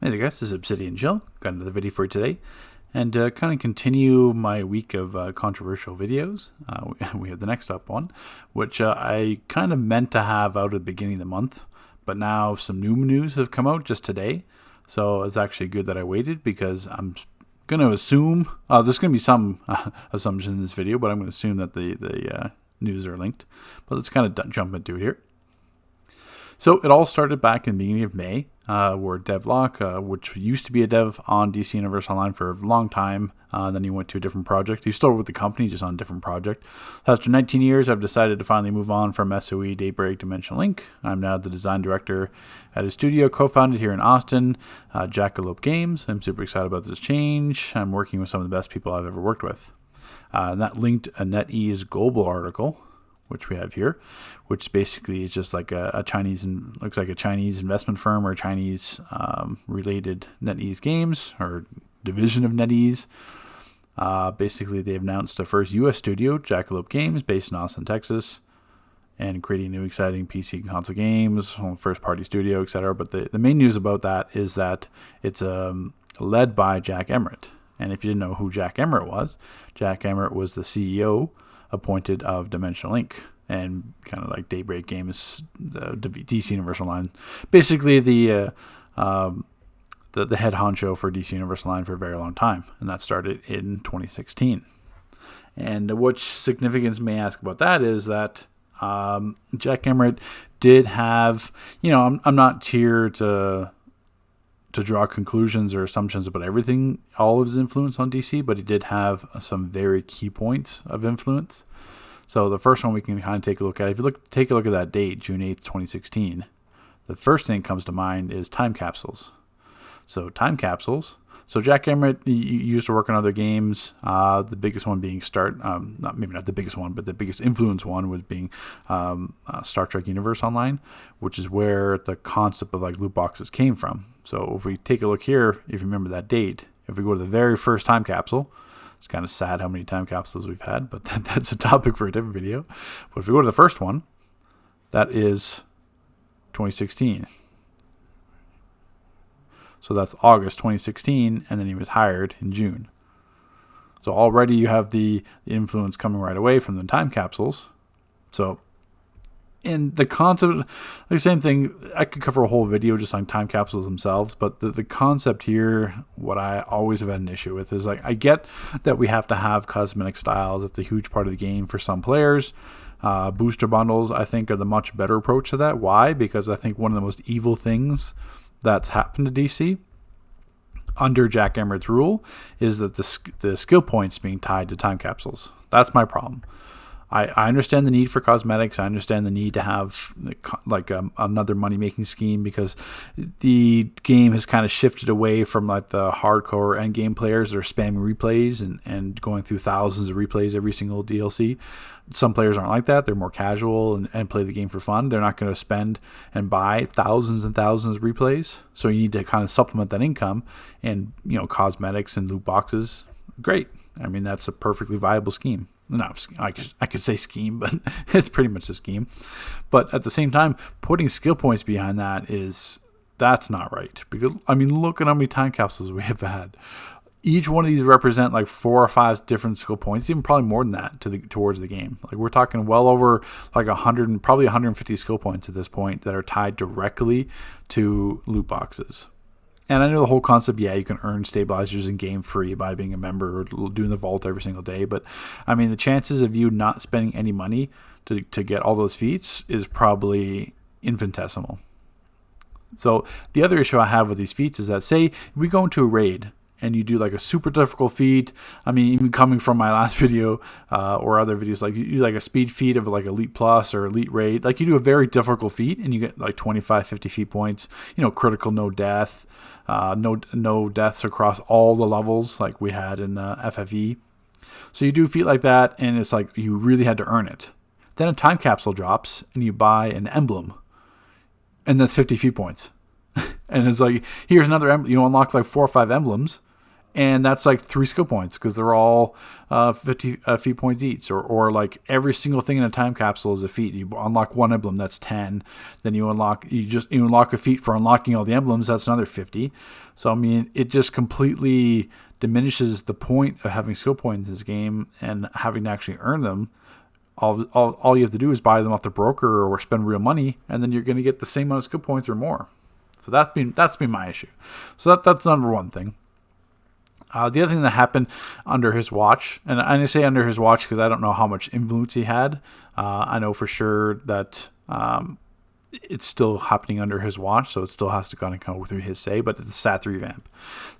Hey there guys, this is Obsidian Jill. Got another video for you today. And kind of continue my week of controversial videos. We have the next up one, which I kind of meant to have out at the beginning of the month. But now some new news have come out just today. So it's actually good that I waited because I'm going to assume, there's going to be some assumption in this video, but I'm going to assume that the news are linked. But let's kind of jump into it here. So it all started back in the beginning of May, where Devlock, which used to be a dev on DC Universe Online for a long time, then he went to a different project. He's still with the company, just on a different project. After 19 years, I've decided to finally move on from SOE, Daybreak, Dimensional Link. I'm now the design director at a studio co-founded here in Austin, Jackalope Games. I'm super excited about this change. I'm working with some of the best people I've ever worked with. And that linked a NetEase Global article, which we have here, which basically is just like looks like a Chinese investment firm or a Chinese related NetEase Games or division of NetEase. Basically, they've announced a first U.S. studio, Jackalope Games, based in Austin, Texas, and creating new exciting PC and console games, first-party studio, etc. But the main news about that is that it's led by Jack Emmert. And if you didn't know who Jack Emmert was the CEO appointed of Dimensional Link and kind of like Daybreak Games, the DC Universe Online, basically the head honcho for DC Universe Online for a very long time, and that started in 2016. And what significance may ask about that is that Jack Emmert did have, I'm not here to draw conclusions or assumptions about everything, all of his influence on DC, but he did have some very key points of influence. So the first one we can kind of take a look at, if you take a look at that date, June 8th, 2016, the first thing that comes to mind is time capsules. So time capsules. So Jack Emmert used to work on other games, the biggest one being maybe not the biggest one, but the biggest influence one was being Star Trek Universe Online, which is where the concept of like loot boxes came from. So if we take a look here, if you remember that date, if we go to the very first time capsule, it's kind of sad how many time capsules we've had, but that's a topic for a different video. But if we go to the first one, that is 2016. So that's August 2016, and then he was hired in June. So already you have the influence coming right away from the time capsules. So, and the concept, the same thing, I could cover a whole video just on time capsules themselves, but the concept here, what I always have had an issue with is, like, I get that we have to have cosmetic styles. It's a huge part of the game for some players. Booster bundles, I think, are the much better approach to that. Why? Because I think one of the most evil things that's happened to DC under Jack Emmert's rule is that the skill points being tied to time capsules. That's my problem. I understand the need for cosmetics. I understand the need to have another money-making scheme because the game has kind of shifted away from like the hardcore endgame players that are spamming replays and going through thousands of replays every single DLC. Some players aren't like that. They're more casual and play the game for fun. They're not going to spend and buy thousands and thousands of replays. So you need to kind of supplement that income, and cosmetics and loot boxes. Great. I mean, that's a perfectly viable scheme. No, I could say scheme, but it's pretty much a scheme. But at the same time, putting skill points behind that's not right. Because, I mean, look at how many time capsules we have had. Each one of these represent like 4 or 5 different skill points, even probably more than that towards the game. Like, we're talking well over like 100, probably 150 skill points at this point that are tied directly to loot boxes. And I know the whole concept, you can earn stabilizers in game free by being a member or doing the vault every single day. But, I mean, the chances of you not spending any money to get all those feats is probably infinitesimal. So the other issue I have with these feats is that, say we go into a raid and you do like a super difficult feat. I mean, even coming from my last video or other videos, like you do like a speed feat of like Elite Plus or Elite Raid. Like, you do a very difficult feat and you get like 25, 50 feat points, critical no death. No deaths across all the levels like we had in FFE. So you do a feat like that, and it's like you really had to earn it. Then a time capsule drops, and you buy an emblem, and that's 50 feat points. And it's like, here's another emblem. You unlock like 4 or 5 emblems, And that's like 3 skill points because they're all 50 feat points each. Or like every single thing in a time capsule is a feat. You unlock one emblem, that's 10. Then you unlock a feat for unlocking all the emblems, that's another 50. So I mean, it just completely diminishes the point of having skill points in this game and having to actually earn them. All you have to do is buy them off the broker or spend real money, and then you're going to get the same amount of skill points or more. So that's been my issue. So that's number one thing. The other thing that happened under his watch, and I say under his watch because I don't know how much influence he had. I know for sure that it's still happening under his watch, so it still has to kind of go through his say. But the Stats revamp.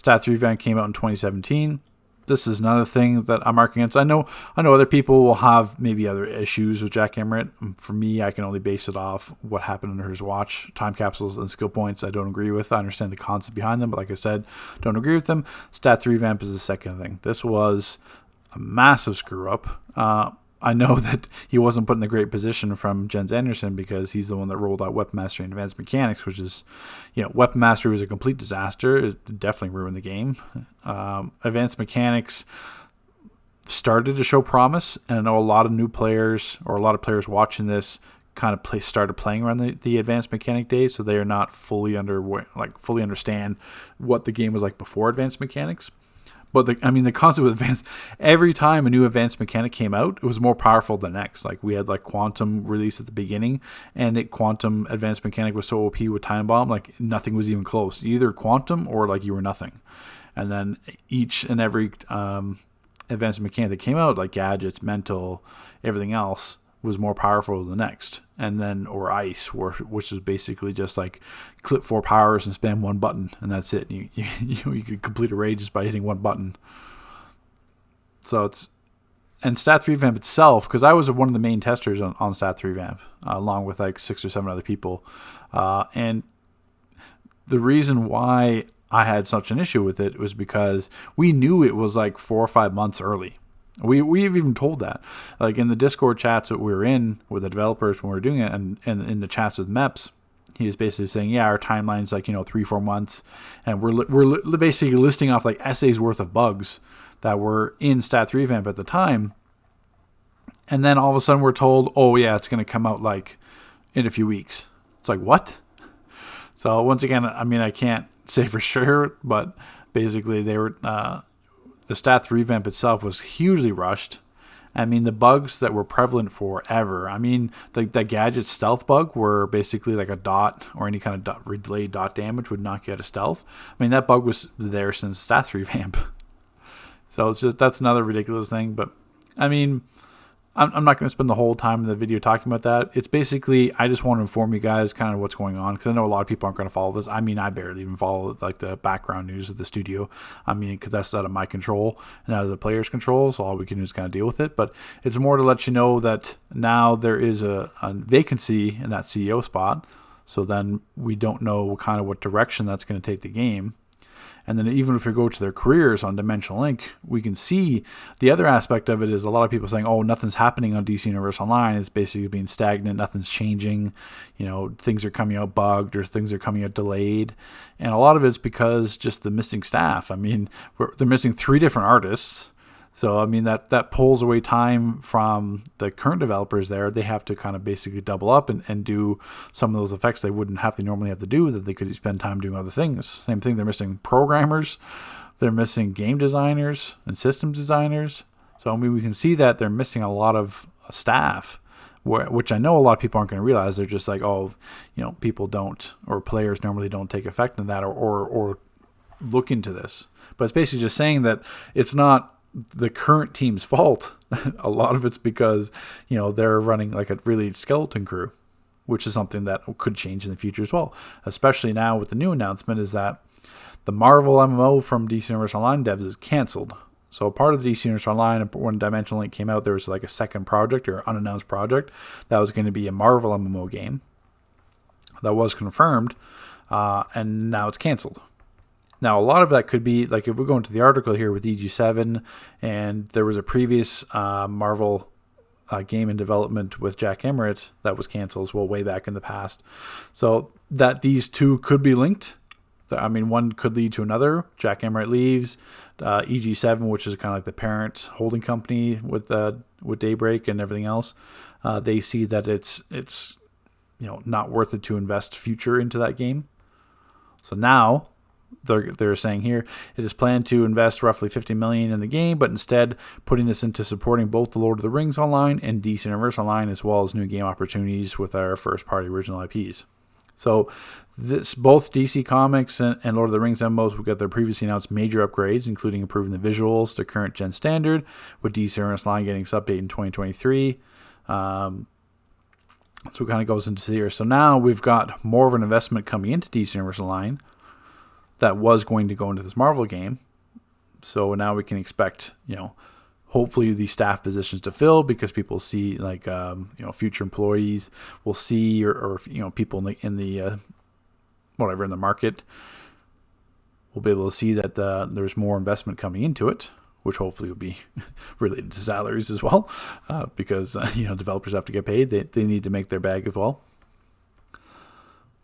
Stats revamp came out in 2017. This is another thing that I'm marking against. I know other people will have maybe other issues with Jack Emmert. For me, I can only base it off what happened under his watch. Time capsules and skill points I don't agree with. I understand the concept behind them, but like I said, don't agree with them. Stats revamp is the second thing. This was a massive screw up. I know that he wasn't put in a great position from Jens Anderson because he's the one that rolled out Weapon Mastery and Advanced Mechanics, which is, Weapon Mastery was a complete disaster. It definitely ruined the game. Advanced Mechanics started to show promise, and I know a lot of new players or a lot of players watching this kind of started playing around the Advanced Mechanic days, so they are not fully understand what the game was like before Advanced Mechanics. But the concept of advanced, every time a new advanced mechanic came out, it was more powerful than next. Like we had like quantum release at the beginning, and quantum advanced mechanic was so OP with time bomb, like nothing was even close. Either quantum or like you were nothing. And then each and every advanced mechanic that came out, like gadgets, mental, everything else, was more powerful than the next. And then, or ice, which is basically just like clip 4 powers and spam one button, and that's it. You could complete a raid just by hitting one button. So and Stats Revamp itself, because I was one of the main testers on Stats Revamp, along with like 6 or 7 other people. And the reason why I had such an issue with it was because we knew it was like 4 or 5 months early. We've even told that, like in the Discord chats that we were in with the developers when we were doing it, and in the chats with MEPS, he was basically saying, yeah, our timeline's like 3-4 months, and we're basically listing off like essays worth of bugs that were in Stats Revamp at the time, and then all of a sudden we're told, oh yeah, it's going to come out like in a few weeks. It's like, what? So once again, I mean, I can't say for sure, but basically they were. The Stats Revamp itself was hugely rushed. I mean, the bugs that were prevalent forever. I mean, the gadget stealth bug where basically like a dot or any kind of delayed dot damage would knock you out of stealth. I mean, that bug was there since Stats Revamp. So that's another ridiculous thing. But I mean, I'm not going to spend the whole time in the video talking about that. It's basically, I just want to inform you guys kind of what's going on, because I know a lot of people aren't going to follow this. I mean, I barely even follow like the background news of the studio. I mean, because that's out of my control and out of the player's control, so all we can do is kind of deal with it. But it's more to let you know that now there is a vacancy in that CEO spot, so then we don't know kind of what direction that's going to take the game. And then even if we go to their careers on Dimensional Link, we can see the other aspect of it is a lot of people saying, oh, nothing's happening on DC Universe Online. It's basically being stagnant. Nothing's changing. Things are coming out bugged or things are coming out delayed. And a lot of it's because just the missing staff. I mean, they're missing 3 different artists. So, I mean, that pulls away time from the current developers there. They have to kind of basically double up and do some of those effects they wouldn't have to normally have to do, that they could spend time doing other things. Same thing, they're missing programmers. They're missing game designers and system designers. So, I mean, we can see that they're missing a lot of staff, which I know a lot of people aren't going to realize. They're just like, oh, people don't, or players normally don't take effect in that or look into this. But it's basically just saying that it's not the current team's fault. A lot of it's because they're running like a really skeleton crew, which is something that could change in the future as well, especially now with the new announcement is that the Marvel MMO from DC Universe Online devs is canceled. So part of the DC Universe Online, when Dimensional Link came out, there was like a second project or unannounced project that was going to be a Marvel MMO game that was confirmed, and now it's canceled. Now, a lot of that could be, like if we go into the article here with EG7, and there was a previous Marvel game in development with Jack Emmert that was canceled as well way back in the past. So that these two could be linked, I mean, one could lead to another. Jack Emmert leaves. EG7, which is kind of like the parent holding company with Daybreak and everything else, they see that it's not worth it to invest future into that game. So now they're saying here it is planned to invest roughly $50 million in the game, but instead putting this into supporting both the Lord of the Rings Online and DC Universe Online, as well as new game opportunities with our first-party original IPs. So both DC Comics and Lord of the Rings MMOs will get their previously announced major upgrades, including improving the visuals to current gen standard, with DC Universe Online getting its update in 2023. So it kind of goes into here. So now we've got more of an investment coming into DC Universe Online that was going to go into this Marvel game. So now we can expect, hopefully these staff positions to fill, because people see future employees will see, or people in the whatever in the market will be able to see that there's more investment coming into it, which hopefully will be related to salaries as well, because developers have to get paid. They need to make their bag as well.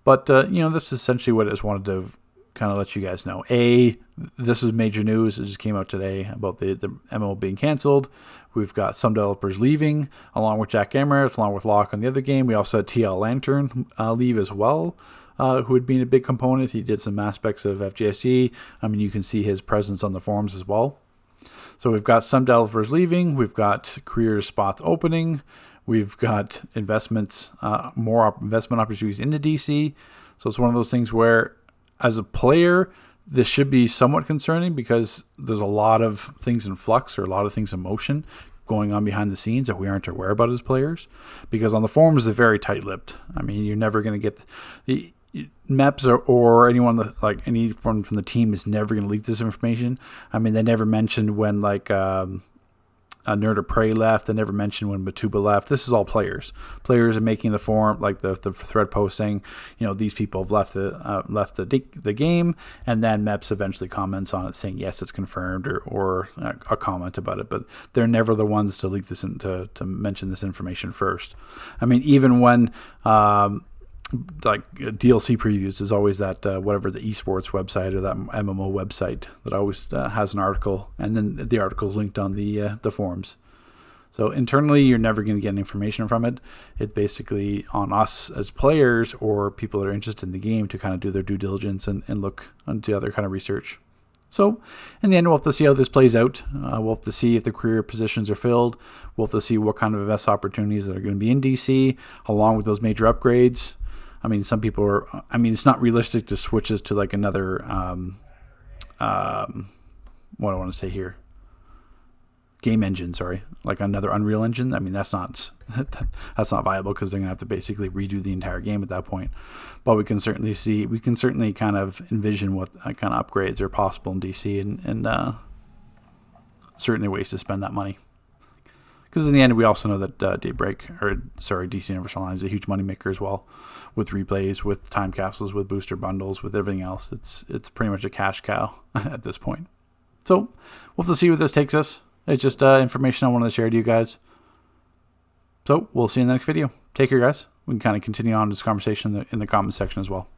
But this is essentially what I just wanted to kind of let you guys know. This is major news. It just came out today about the MMO being canceled. We've got some developers leaving, along with Jack Emmert, along with Locke on the other game. We also had TL Lantern leave as well, who had been a big component. He did some aspects of FGSE. I mean, you can see his presence on the forums as well. So we've got some developers leaving. We've got career spots opening. We've got more investment opportunities into DC. So it's one of those things where, as a player, this should be somewhat concerning, because there's a lot of things in flux, or a lot of things in motion going on behind the scenes that we aren't aware about as players. Because on the forums, they're very tight-lipped. I mean, you're never going to get the MEPs or anyone anyone from the team is never going to leak this information. I mean, they never mentioned when Nerd or Prey left. They never mentioned when Matuba left. This is all players. Players are making the forum, like the thread post saying, these people have left the game, and then MEPS eventually comments on it saying yes, it's confirmed, or a comment about it. But they're never the ones to leak this to mention this information first. I mean, even when DLC previews is always that whatever the esports website or that MMO website that always has an article, and then the article is linked on the forums. So internally, you're never going to get any information from it. It's basically on us as players or people that are interested in the game to kind of do their due diligence and look into other kind of research. So in the end, we'll have to see how this plays out. We'll have to see if the career positions are filled. We'll have to see what kind of invest opportunities that are going to be in DC, along with those major upgrades. I mean, some people it's not realistic to switch this to like another, what do I want to say here? Game engine, sorry. Like another Unreal Engine. I mean, that's not viable, because they're going to have to basically redo the entire game at that point. But we can certainly kind of envision what kind of upgrades are possible in DC, and certainly ways to spend that money. Because in the end, we also know that DC Universe Online is a huge moneymaker as well, with replays, with time capsules, with booster bundles, with everything else. It's pretty much a cash cow at this point. So we'll have to see where this takes us. It's just information I wanted to share to you guys. So we'll see you in the next video. Take care, guys. We can kind of continue on this conversation in the comment section as well.